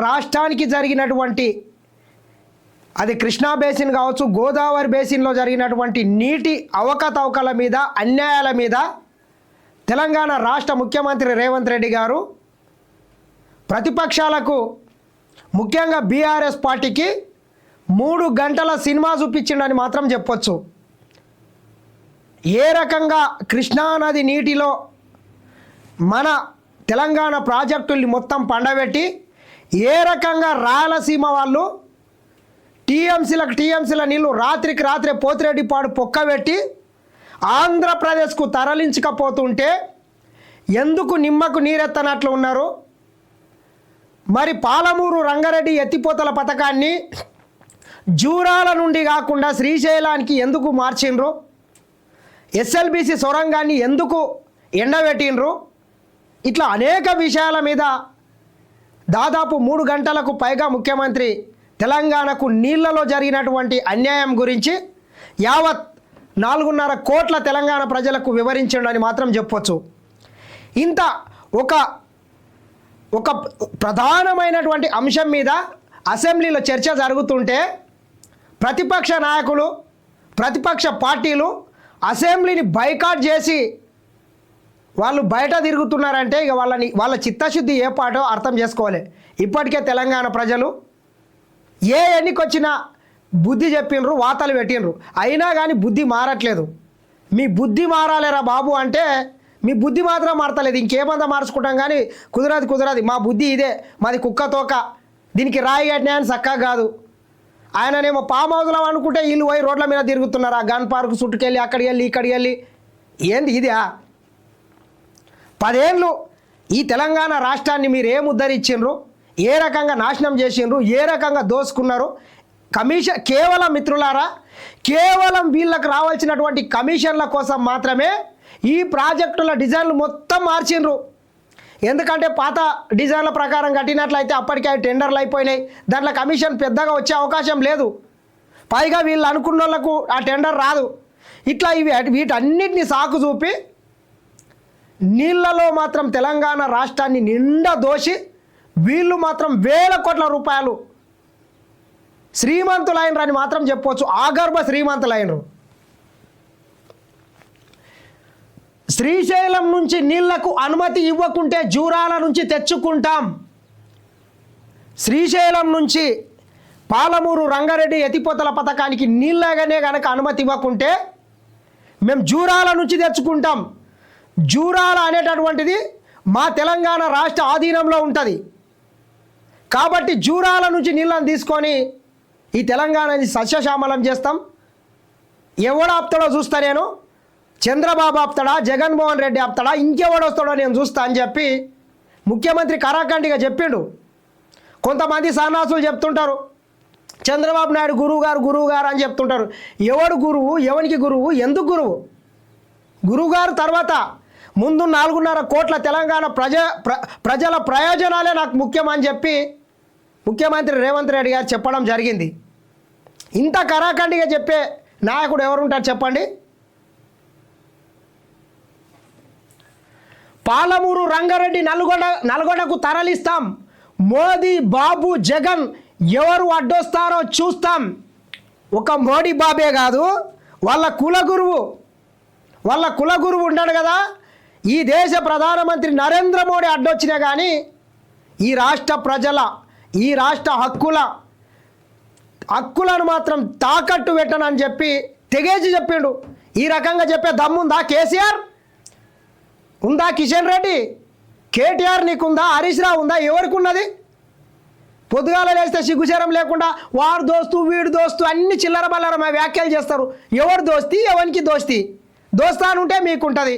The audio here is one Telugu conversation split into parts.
రాష్ట్రానికి జరిగినటువంటి అది కృష్ణా బేసిన్ కావచ్చు, గోదావరి బేసిన్లో జరిగినటువంటి నీటి అవకతవకల మీద, అన్యాయాల మీద తెలంగాణ రాష్ట్ర ముఖ్యమంత్రి రేవంత్ రెడ్డి గారు ప్రతిపక్షాలకు, ముఖ్యంగా బీఆర్ఎస్ పార్టీకి 3 గంటల సినిమా చూపించిండని మాత్రం చెప్పొచ్చు. ఏ రకంగా కృష్ణానది నీటిలో మన తెలంగాణ ప్రాజెక్టుల్ని మొత్తం పండబెట్టి, ఏ రకంగా రాయలసీమ వాళ్ళు టీఎంసీల నీళ్ళు రాత్రికి రాత్రే పోతిరెడ్డిపాడు పొక్కబెట్టి ఆంధ్రప్రదేశ్కు తరలించకపోతుంటే ఎందుకు నిమ్మకు నీరెత్తనట్లు ఉన్నారు? మరి పాలమూరు రంగారెడ్డి ఎత్తిపోతల పథకాన్ని జూరాల నుండి కాకుండా శ్రీశైలానికి ఎందుకు మార్చిండ్రు? ఎస్ఎల్బీసీ సొరంగాన్ని ఎందుకు ఎండబెట్టిండ్రు? ఇట్లా అనేక విషయాల మీద దాదాపు 3 గంటలకు పైగా ముఖ్యమంత్రి తెలంగాణకు నీళ్లలో జరిగినటువంటి అన్యాయం గురించి యావత్ 4.5 కోట్ల తెలంగాణ ప్రజలకు వివరించండి మాత్రం చెప్పొచ్చు. ఇంత ఒక ప్రధానమైనటువంటి అంశం మీద అసెంబ్లీలో చర్చ జరుగుతుంటే ప్రతిపక్ష నాయకులు, ప్రతిపక్ష పార్టీలు అసెంబ్లీని బైకాట్ చేసి వాళ్ళు బయట తిరుగుతున్నారంటే ఇక వాళ్ళ చిత్తశుద్ధి ఏ పాటో అర్థం చేసుకోవాలి. ఇప్పటికే తెలంగాణ ప్రజలు ఏ ఎన్నికొచ్చినా బుద్ధి చెప్పిండ్రు, వాతలు పెట్టిండ్రు, అయినా కానీ బుద్ధి మారట్లేదు. మీ బుద్ధి మారాలేరా బాబు అంటే మీ బుద్ధి మాత్రం మారతలేదు. ఇంకేమంతా మార్చుకుంటాం కానీ కుదరదు, మా బుద్ధి ఇదే, మాది కుక్క తోక, దీనికి రాయి కట్టినాయని చక్కగా కాదు. ఆయననేమో ఫామ్ హౌస్లో అనుకుంటే వీళ్ళు పోయి రోడ్ల మీద తిరుగుతున్నారు. ఆ గన్ పార్క్ చుట్టుకెళ్ళి అక్కడికి వెళ్ళి ఇక్కడికి వెళ్ళి ఏంది ఇదే? 10 ఏళ్ళు ఈ తెలంగాణ రాష్ట్రాన్ని మీరు ఏం ఉద్ధరించిండ్రు? ఏ రకంగా నాశనం చేసిండ్రు? ఏ రకంగా దోసుకున్నారు? కమిషన్ కేవలం మిత్రులారా, కేవలం వీళ్ళకు రావాల్సినటువంటి కమిషన్ల కోసం మాత్రమే ఈ ప్రాజెక్టుల డిజైన్లు మొత్తం మార్చిండ్రు. ఎందుకంటే పాత డిజైన్ల ప్రకారం కట్టినట్లయితే అప్పటికే టెండర్లు అయిపోయినాయి, దాంట్లో కమిషన్ పెద్దగా వచ్చే అవకాశం లేదు. పైగా వీళ్ళు అనుకున్న వాళ్ళకు ఆ టెండర్ రాదు. ఇట్లా వీటన్నిటిని సాకు చూపి నీళ్లలో మాత్రం తెలంగాణ రాష్ట్రాన్ని నిండా దోషి వీళ్ళు మాత్రం వేల కోట్ల రూపాయలు శ్రీమంతులైనరని మాత్రం చెప్పవచ్చు. ఆగర్భ శ్రీమంతులైనరు. శ్రీశైలం నుంచి నీళ్లకు అనుమతి ఇవ్వకుంటే జూరాల నుంచి తెచ్చుకుంటాం. శ్రీశైలం నుంచి పాలమూరు రంగారెడ్డి ఎత్తిపోతల పథకానికి నీళ్ళగానే కనుక అనుమతి ఇవ్వకుంటే మేము జూరాల నుంచి తెచ్చుకుంటాం. జూరాల అనేటటువంటిది మా తెలంగాణ రాష్ట్ర ఆధీనంలో ఉంటుంది. కాబట్టి జూరాల నుంచి నీళ్ళని తీసుకొని ఈ తెలంగాణని సస్యశ్యామలం చేస్తాం. ఎవడు ఆపుతాడో చూస్తా నేను. చంద్రబాబు ఆపుతాడా, జగన్మోహన్ రెడ్డి ఆపుతాడా, ఇంకెవడు వస్తాడో నేను చూస్తా అని చెప్పి ముఖ్యమంత్రి కరాఖండిగా చెప్పిండు. కొంతమంది సన్నాసులు చెప్తుంటారు చంద్రబాబు నాయుడు గురువు గారు అని చెప్తుంటారు. ఎవడు గురువు? ఎవనికి గురువు? ఎందుకు గురువు? గురువుగారు తర్వాత ముందు 4.5 కోట్ల తెలంగాణ ప్రజల ప్రయోజనాలే నాకు ముఖ్యమని చెప్పి ముఖ్యమంత్రి రేవంత్ రెడ్డి గారు చెప్పడం జరిగింది. ఇంత కరాఖండిగా చెప్పే నాయకుడు ఎవరుంటారు చెప్పండి? పాలమూరు రంగారెడ్డి నల్గొండకు తరలిస్తాం. మోదీ, బాబు, జగన్ ఎవరు అడ్డొస్తారో చూస్తాం. ఒక మోడీ బాబే కాదు, వాళ్ళ కులగురువు ఉన్నాడు కదా, ఈ దేశ ప్రధానమంత్రి నరేంద్ర మోడీ అడ్డొచ్చినా కానీ ఈ రాష్ట్ర ప్రజల, ఈ రాష్ట్ర హక్కులను మాత్రం తాకట్టు పెట్టనని చెప్పి తెగేసి చెప్పిండు. ఈ రకంగా చెప్పే దమ్ముందా కేసీఆర్? ఉందా కిషన్ రెడ్డి? కేటీఆర్ నీకుందా? హరీష్ రావు ఉందా? ఎవరికి ఉన్నది? పొద్దుగాల లేస్తే సిగ్గుచేరం లేకుండా వాడు దోస్తు వీడు దోస్తు అన్ని చిల్లర బల్లర వ్యాఖ్యలు చేస్తారు. ఎవరు దోస్తి, ఎవరికి దోస్తానుంటే మీకుంటుంది.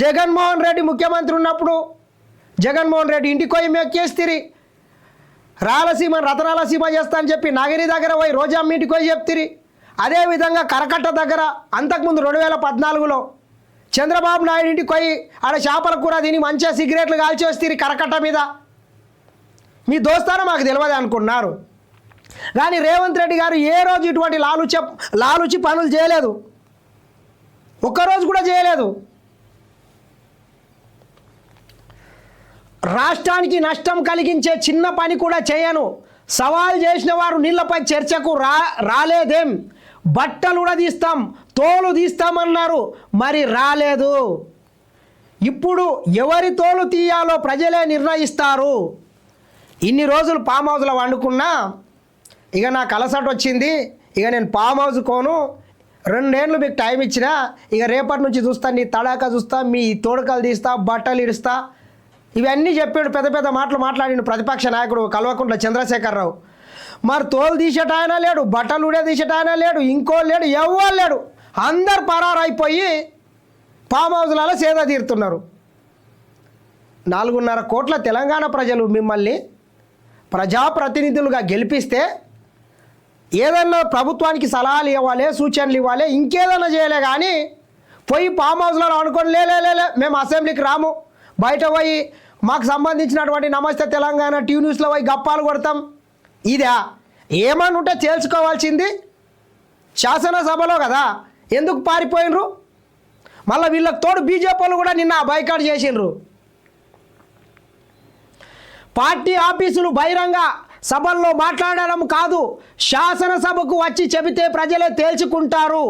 జగన్మోహన్ రెడ్డి ముఖ్యమంత్రి ఉన్నప్పుడు జగన్మోహన్ రెడ్డి ఇంటికి పోయి మెక్కేస్తిరి, రాయలసీమ రతనాలసీమ చేస్తా అని చెప్పి నగరి దగ్గర పోయి రోజమ్మ ఇంటికి పోయి చెప్తిరి. అదేవిధంగా కరకట్ట దగ్గర అంతకుముందు 2014లో చంద్రబాబు నాయుడు ఇంటికి పోయి ఆడ చేపల కూర తిని మంచిగా సిగరెట్లు కాల్చేస్తిరి కరకట్ట మీద. మీ దోస్తాన మాకు తెలియదు అనుకున్నారు. కానీ రేవంత్ రెడ్డి గారు ఏ రోజు ఇటువంటి లాలుచి పనులు చేయలేదు, ఒక్కరోజు కూడా చేయలేదు. రాష్ట్రానికి నష్టం కలిగించే చిన్న పని కూడా చేయను. సవాల్ చేసిన వారు నీళ్లపై చర్చకు రాలేదేం? బట్టలు కూడా తీస్తాం, తోలు తీస్తామన్నారు, మరి రాలేదు. ఇప్పుడు ఎవరి తోలు తీయాలో ప్రజలే నిర్ణయిస్తారు. ఇన్ని రోజులు ఫామ్ హౌస్లో వండుకున్నా, ఇక నాకు అలసట వచ్చింది, ఇక నేను ఫామ్ హౌస్ కోను, 2 ఏళ్ళు మీకు టైం ఇచ్చినా, ఇక రేపటి నుంచి చూస్తా, నీ తడాక చూస్తా, మీ తోడుకలు తీస్తా, బట్టలు ఇడుస్తా, ఇవన్నీ చెప్పాడు. పెద్ద పెద్ద మాటలు మాట్లాడిండు ప్రతిపక్ష నాయకుడు కల్వకుంట్ల చంద్రశేఖరరావు. మరి తోలు తీసేట ఆయన లేడు, బట్టలు ఉడే తీసేట ఆయన లేడు, ఇంకో లేడు, ఎవ్వరు లేడు. అందరు పరారైపోయి ఫామ్ హౌస్లలో సేద తీరుతున్నారు. 4.5 కోట్ల తెలంగాణ ప్రజలు మిమ్మల్ని ప్రజాప్రతినిధులుగా గెలిపిస్తే ఏదన్నా ప్రభుత్వానికి సలహాలు ఇవ్వాలి, సూచనలు ఇవ్వాలి, ఇంకేదైనా చేయలే. కానీ పోయి ఫామ్ హౌస్లలో అనుకోని లేలే మేము అసెంబ్లీకి రాము, బయట పోయి మాకు సంబంధించినటువంటి నమస్తే తెలంగాణ టీవీ న్యూస్లో పోయి గప్పాలు కొడతాం. ఇదా ఏమని ఉంటే తేల్చుకోవాల్సింది శాసనసభలో కదా. ఎందుకు పారిపోయినరు? మళ్ళీ వీళ్ళకి తోడు బీజేపీ వాళ్ళు కూడా నిన్న బైకాట్ చేసిండ్రు. పార్టీ ఆఫీసులు బహిరంగ సభల్లో మాట్లాడడం కాదు, శాసనసభకు వచ్చి చెబితే ప్రజలే తేల్చుకుంటారు.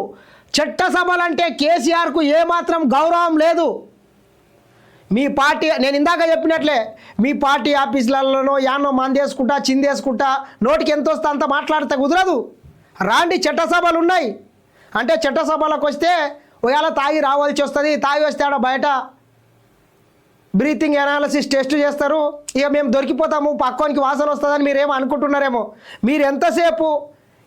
చట్టసభలంటే కేసీఆర్కు ఏమాత్రం గౌరవం లేదు. మీ పార్టీ, నేను ఇందాక చెప్పినట్లే, మీ పార్టీ ఆఫీసులలోనో యాన్నో మందేసుకుంటా, చిందేసుకుంటా, నోటికి ఎంత వస్తే అంత మాట్లాడితే కుదరదు. రాండి, చట్టసభలు ఉన్నాయి. అంటే చట్టసభలకు వస్తే ఒకవేళ తాగి రావాల్సి వస్తుంది. తాగి వస్తే ఆడ బయట బ్రీతింగ్ అనాలిసిస్ టెస్ట్ చేస్తారు. ఇక మేము దొరికిపోతాము, పక్కోనికి వాసన వస్తుందని మీరేమో అనుకుంటున్నారేమో. మీరు ఎంతసేపు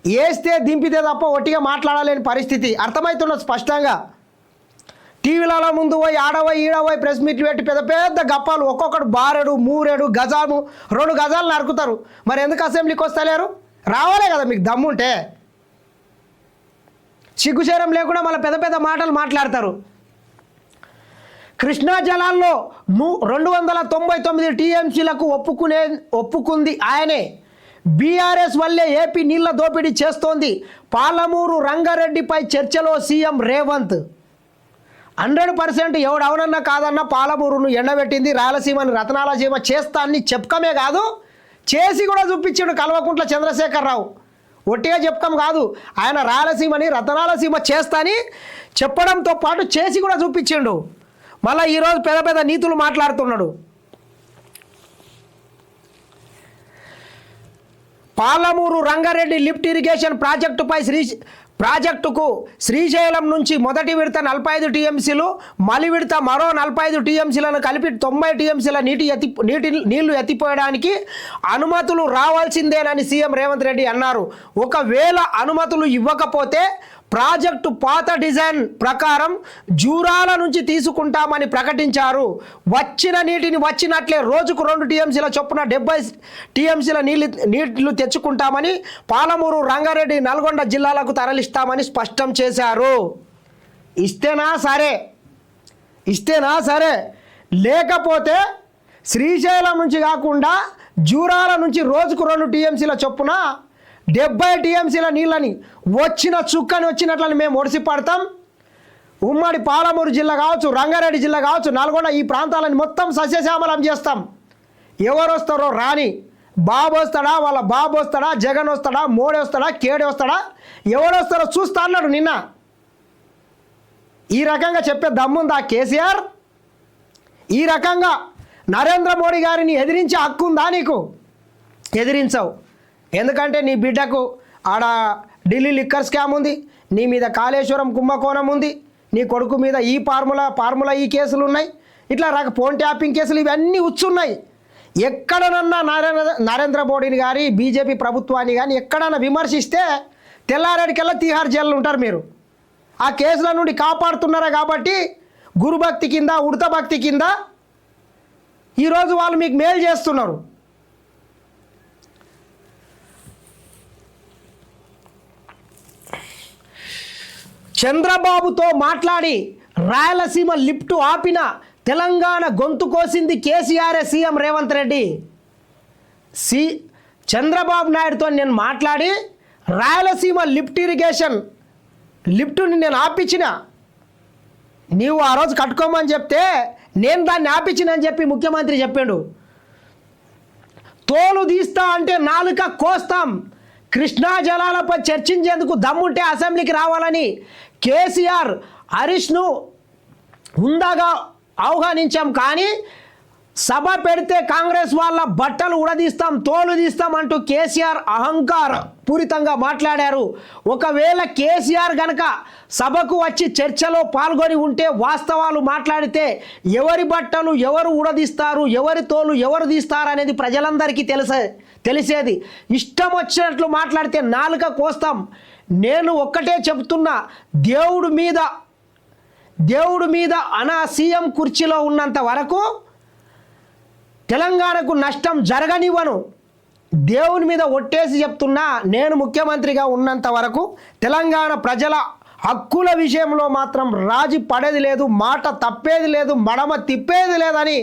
వేస్తే దింపితే తప్ప ఒట్టిగా మాట్లాడలేని పరిస్థితి అర్థమవుతున్నది స్పష్టంగా. టీవీలలో ముందు పోయి ఆడపోయి ఈడపోయి ప్రెస్ మీట్లు పెట్టి పెద్ద పెద్ద గప్పాలు, ఒక్కొక్కడు 2 3 గజాలు 2 గజాలు నరుకుతారు. మరి ఎందుకు అసెంబ్లీకి వస్తలేరు? రావాలే కదా మీకు దమ్ముంటే. సిగ్గుచేరం లేకుండా మళ్ళీ పెద్ద పెద్ద మాటలు మాట్లాడతారు. కృష్ణా జలాల్లో 299 టీఎంసీలకు ఒప్పుకుంది ఆయనే. బీఆర్ఎస్ వల్లే ఏపీ నీళ్ల దోపిడీ చేస్తోంది. పాలమూరు రంగారెడ్డిపై చర్చలో సీఎం రేవంత్. 100% ఎవడు అవునన్నా కాదన్నా పాలమూరును ఎండబెట్టింది, రాయలసీమని రతనాలసీమ చేస్తా అని చెప్పకమే కాదు, చేసి కూడా చూపించాడు కల్వకుంట్ల చంద్రశేఖరరావు. ఒట్టిగా చెప్పకం కాదు, ఆయన రాయలసీమని రతనాలసీమ చేస్తా అని చెప్పడంతో పాటు చేసి కూడా చూపించిండు. మళ్ళీ ఈరోజు పెద్ద పెద్ద నీతులు మాట్లాడుతున్నాడు. పాలమూరు రంగారెడ్డి లిఫ్ట్ ఇరిగేషన్ ప్రాజెక్టుకు శ్రీశైలం నుంచి మొదటి విడత 45 టీఎంసీలు, మలి విడత మరో 45 టీఎంసీలను కలిపి 90 టీఎంసీల నీళ్లు ఎత్తిపోయడానికి అనుమతులు రావాల్సిందేనని సీఎం రేవంత్ రెడ్డి అన్నారు. ఒకవేళ అనుమతులు ఇవ్వకపోతే ప్రాజెక్టు పాత డిజైన్ ప్రకారం జూరాల నుంచి తీసుకుంటామని ప్రకటించారు. వచ్చిన నీటిని వచ్చినట్లే రోజుకు 2 టీఎంసీల చొప్పున 70 టీఎంసీల నీళ్లు తెచ్చుకుంటామని, పాలమూరు రంగారెడ్డి నల్గొండ జిల్లాలకు తరలిస్తామని స్పష్టం చేశారు. ఇస్తేనా సరే, లేకపోతే శ్రీశైలం నుంచి కాకుండా జూరాల నుంచి రోజుకు 2 టీఎంసీల చొప్పున 70 టీఎంసీల నీళ్ళని వచ్చిన చుక్కని వచ్చినట్లని మేము ఒడిసి పడతాం. ఉమ్మడి పాలమూరు జిల్లా కావచ్చు, రంగారెడ్డి జిల్లా కావచ్చు, నల్గొండ ఈ ప్రాంతాలను మొత్తం సస్యశ్యామలం చేస్తాం. ఎవరు వస్తారో రాని, బాబు వస్తాడా, వాళ్ళ బాబు వస్తాడా, జగన్ వస్తాడా, మోడీ వస్తాడా, కేడీ వస్తాడా, ఎవడొస్తారో చూస్తా అన్నాడు నిన్న. ఈ రకంగా చెప్పే దమ్ముందా కేసీఆర్? ఈ రకంగా నరేంద్ర మోడీ గారిని ఎదిరించే హక్కు ఉందా నీకు? ఎదిరించవు. ఎందుకంటే నీ బిడ్డకు ఆడ ఢిల్లీ లిక్కర్ స్కామ్ ఉంది, నీ మీద కాళేశ్వరం కుంభకోణం ఉంది, నీ కొడుకు మీద ఈ ఫార్ములా ఈ కేసులు ఉన్నాయి, ఇట్లా ఫోన్ ట్యాపింగ్ కేసులు ఇవన్నీ వచ్చున్నాయి. ఎక్కడనన్నా నరేంద్ర మోడీని కానీ బీజేపీ ప్రభుత్వాన్ని కానీ ఎక్కడన్నా విమర్శిస్తే తెల్లారేడికెల్లా తీహార్ జైల్లో ఉంటారు మీరు. ఆ కేసుల నుండి కాపాడుతున్నారా కాబట్టి గురుభక్తి కింద, ఉడత భక్తి కింద ఈరోజు వాళ్ళు మీకు మేలు చేస్తున్నారు. చంద్రబాబుతో మాట్లాడి రాయలసీమ లిఫ్ట్ ఆపిన తెలంగాణ గొంతు కోసింది కేసీఆర్. సీఎం రేవంత్ రెడ్డి చంద్రబాబు నాయుడుతో నేను మాట్లాడి రాయలసీమ లిఫ్ట్ ఇరిగేషన్ లిఫ్ట్ని నేను ఆపించిన, నీవు ఆ రోజు కట్టుకోమని చెప్తే నేను దాన్ని ఆపించినని చెప్పి ముఖ్యమంత్రి చెప్పిండు. తోలు తీస్తా అంటే నాలుక కోస్తాం. కృష్ణా జలాలపై చర్చించేందుకు దమ్ముంటే అసెంబ్లీకి రావాలని కేసీఆర్ హరీష్ను హుందాగా ఆహ్వానించాం, కానీ సభ పెడితే కాంగ్రెస్ వాళ్ళ బట్టలు ఉడదీస్తాం, తోలు తీస్తాం అంటూ కేసీఆర్ అహంకార పూరితంగా మాట్లాడారు. ఒకవేళ కేసీఆర్ గనక సభకు వచ్చి చర్చలో పాల్గొని ఉంటే, వాస్తవాలు మాట్లాడితే ఎవరి బట్టలు ఎవరు ఉడదీస్తారు, ఎవరి తోలు ఎవరు తీస్తారు అనేది ప్రజలందరికీ తెలిసేది. ఇష్టం వచ్చినట్లు మాట్లాడితే నాలుక కోస్తాం. నేను ఒక్కటే చెప్తున్నా, దేవుడి మీద సీఎం కుర్చీలో ఉన్నంత వరకు తెలంగాణకు నష్టం జరగనివ్వను. దేవుని మీద ఒట్టేసి చెప్తున్నా, నేను ముఖ్యమంత్రిగా ఉన్నంత వరకు తెలంగాణ ప్రజల హక్కుల విషయంలో మాత్రం రాజీ పడేది లేదు, మాట తప్పేది లేదు, మడమ తిప్పేది లేదని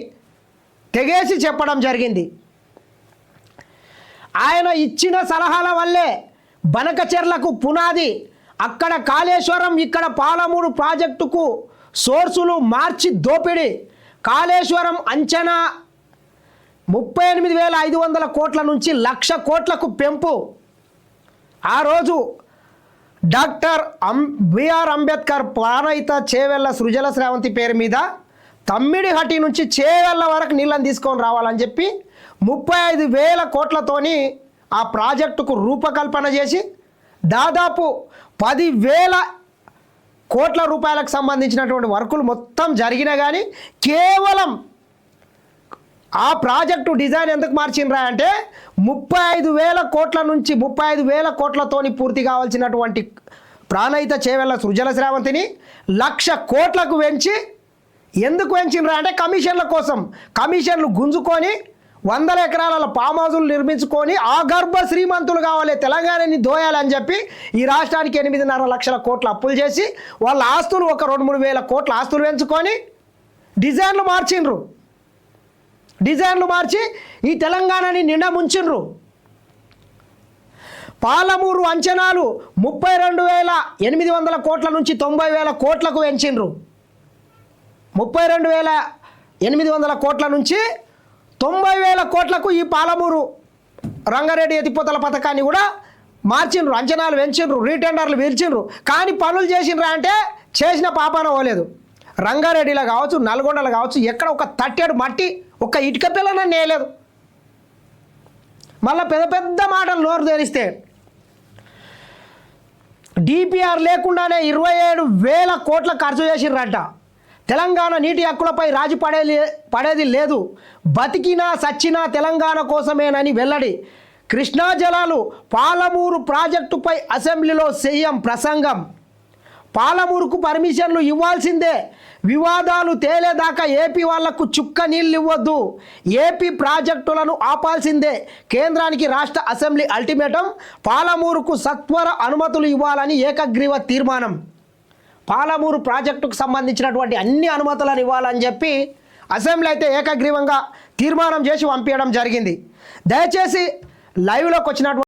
తెగేసి చెప్పడం జరిగింది. ఆయన ఇచ్చిన సలహాల వల్లే బనకచెర్లకు పునాది, అక్కడ కాళేశ్వరం ఇక్కడ పాలమూరు ప్రాజెక్టుకు సోర్సులు మార్చి దోపిడీ. కాళేశ్వరం అంచనా 38,500 కోట్ల నుంచి 1,00,000 కోట్లకు పెంపు. ఆ రోజు డాక్టర్ బిఆర్ అంబేద్కర్ ప్రాణహిత చేవెళ్ళ సృజల శ్రావంతి పేరు మీద తమ్మిడిహట్టి నుంచి చేవెళ్ళ వరకు నీళ్ళని తీసుకొని రావాలని చెప్పి 35,000 కోట్లతోని ఆ ప్రాజెక్టుకు రూపకల్పన చేసి దాదాపు 10,000 కోట్ల రూపాయలకు సంబంధించినటువంటి వర్కులు మొత్తం జరిగినా కానీ కేవలం ఆ ప్రాజెక్టు డిజైన్ ఎందుకు మార్చిండ్రా అంటే 35,000 కోట్ల నుంచి 35,000 కోట్లతోని పూర్తి కావాల్సినటువంటి ప్రాణహిత చేవెళ్ళ సృజల శ్రావంతిని 1,00,000 కోట్లకు పెంచి ఎందుకు పెంచిండ్రా అంటే కమిషన్ల కోసం. కమిషన్లు గుంజుకొని 100 ఎకరాల ఫామ్ హౌజులు నిర్మించుకొని ఆ గర్భ శ్రీమంతులు కావాలి, తెలంగాణని దోయాలని చెప్పి ఈ రాష్ట్రానికి 8.5 లక్షల కోట్ల అప్పులు చేసి వాళ్ళ ఆస్తులు ఒక 2-3 వేల కోట్ల ఆస్తులు పెంచుకొని డిజైన్లు మార్చి ఈ తెలంగాణని నిండా ముంచిండ్రు. పాలమూరు అంచనాలు 32,800 కోట్ల నుంచి 90,000 కోట్లకు పెంచిండ్రు. 32,800 కోట్ల నుంచి 90,000 కోట్లకు ఈ పాలమూరు రంగారెడ్డి ఎత్తిపోతల పథకాన్ని కూడా మార్చిండ్రు, అంచనాలు పెంచిండ్రు, రీటెండర్లు పిలిచిండ్రు. కానీ పనులు చేసిండ్రా అంటే చేసిన పాపాన పోలేదు. రంగారెడ్డిలో కావచ్చు, నల్గొండలో కావచ్చు, ఎక్కడ ఒక తట్టేడు మట్టి ఒక ఇటుక పిల్లన నేయలేదు. మళ్ళీ పెద్ద మాటలు నోరు తెరిస్తే డిపిఆర్ లేకుండానే 27,000 కోట్ల ఖర్చు చేసిండ్రట. తెలంగాణ నీటి హక్కులపై రాజీ పడేది లేదు, బతికినా సచ్చినా తెలంగాణ కోసమేనని వెల్లడి. కృష్ణా జలాలు పాలమూరు ప్రాజెక్టుపై అసెంబ్లీలో సీఎం ప్రసంగం. పాలమూరుకు పర్మిషన్లు ఇవ్వాల్సిందే, వివాదాలు తేలేదాకా ఏపీ వాళ్లకు చుక్క నీళ్ళు ఇవ్వద్దు, ఏపీ ప్రాజెక్టులను ఆపాల్సిందే, కేంద్రానికి రాష్ట్ర అసెంబ్లీ అల్టిమేటం, పాలమూరుకు సత్వర అనుమతులు ఇవ్వాలని ఏకగ్రీవ తీర్మానం. పాలమూరు ప్రాజెక్టుకు సంబంధించినటువంటి అన్ని అనుమతులను ఇవ్వాలని చెప్పి అసెంబ్లీ అయితే ఏకగ్రీవంగా తీర్మానం చేసి పంపించడం జరిగింది. దయచేసి లైవ్లోకి వచ్చినటువంటి